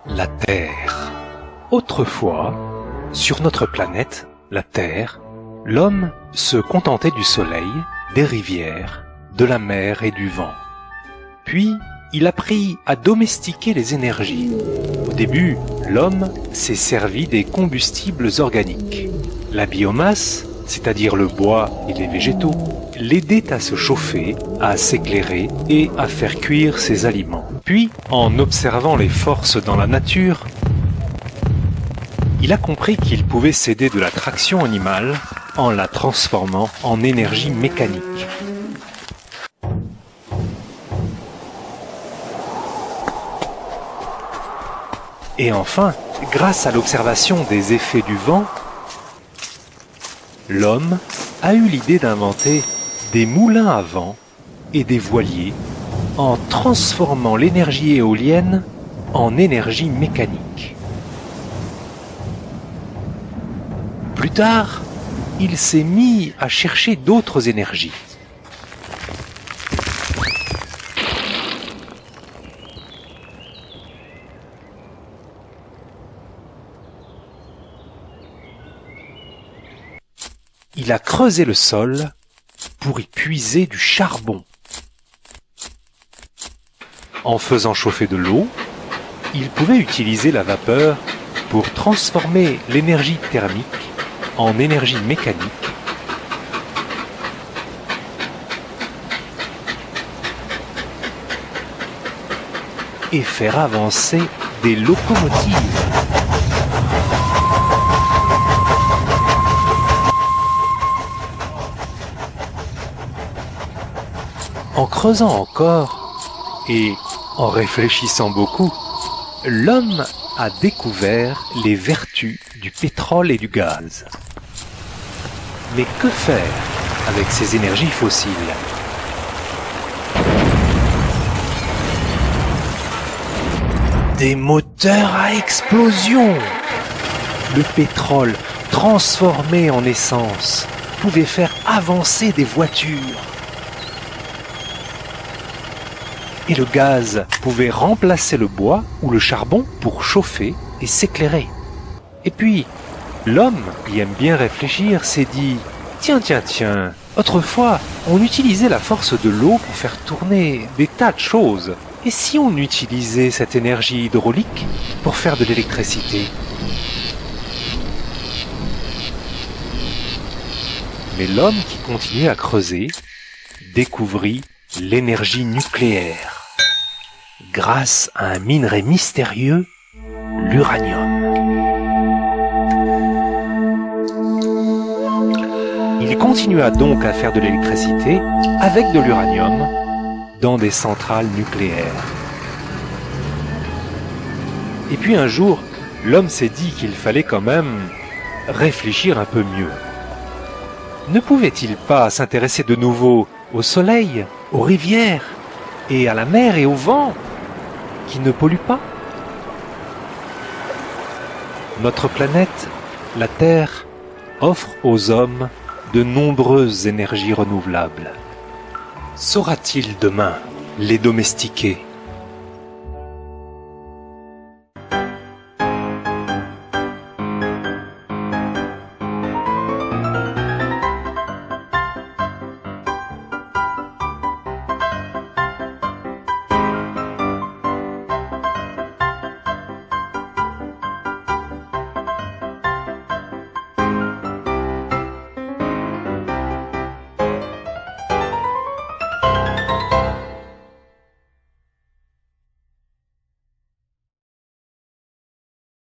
La Terre. Autrefois, sur notre planète, la Terre, l'homme se contentait du soleil, des rivières, de la mer et du vent. Puis, il apprit à domestiquer les énergies. Au début, l'homme s'est servi des combustibles organiques. La biomasse, c'est-à-dire le bois et les végétaux, l'aidait à se chauffer, à s'éclairer et à faire cuire ses aliments. Puis, en observant les forces dans la nature, il a compris qu'il pouvait s'aider de la traction animale en la transformant en énergie mécanique. Et enfin, grâce à l'observation des effets du vent, l'homme a eu l'idée d'inventer des moulins à vent et des voiliers en transformant l'énergie éolienne en énergie mécanique. Plus tard, il s'est mis à chercher d'autres énergies. Il a creusé le sol pour y puiser du charbon. En faisant chauffer de l'eau, il pouvait utiliser la vapeur pour transformer l'énergie thermique en énergie mécanique et faire avancer des locomotives. En creusant encore et en réfléchissant beaucoup, l'homme a découvert les vertus du pétrole et du gaz. Mais que faire avec ces énergies fossiles? Des moteurs à explosion! Le pétrole, transformé en essence, pouvait faire avancer des voitures. Et le gaz pouvait remplacer le bois ou le charbon pour chauffer et s'éclairer. Et puis, l'homme, qui aime bien réfléchir, s'est dit « Tiens, autrefois, on utilisait la force de l'eau pour faire tourner des tas de choses. Et si on utilisait cette énergie hydraulique pour faire de l'électricité ?» Mais l'homme qui continuait à creuser découvrit l'énergie nucléaire grâce à un minerai mystérieux, l'uranium. Il continua donc à faire de l'électricité avec de l'uranium dans des centrales nucléaires. Et puis un jour, l'homme s'est dit qu'il fallait quand même réfléchir un peu mieux. Ne pouvait-il pas s'intéresser de nouveau au soleil, aux rivières, et à la mer et au vent, qui ne polluent pas? Notre planète, la Terre, offre aux hommes de nombreuses énergies renouvelables. Saura-t-il demain les domestiquer ?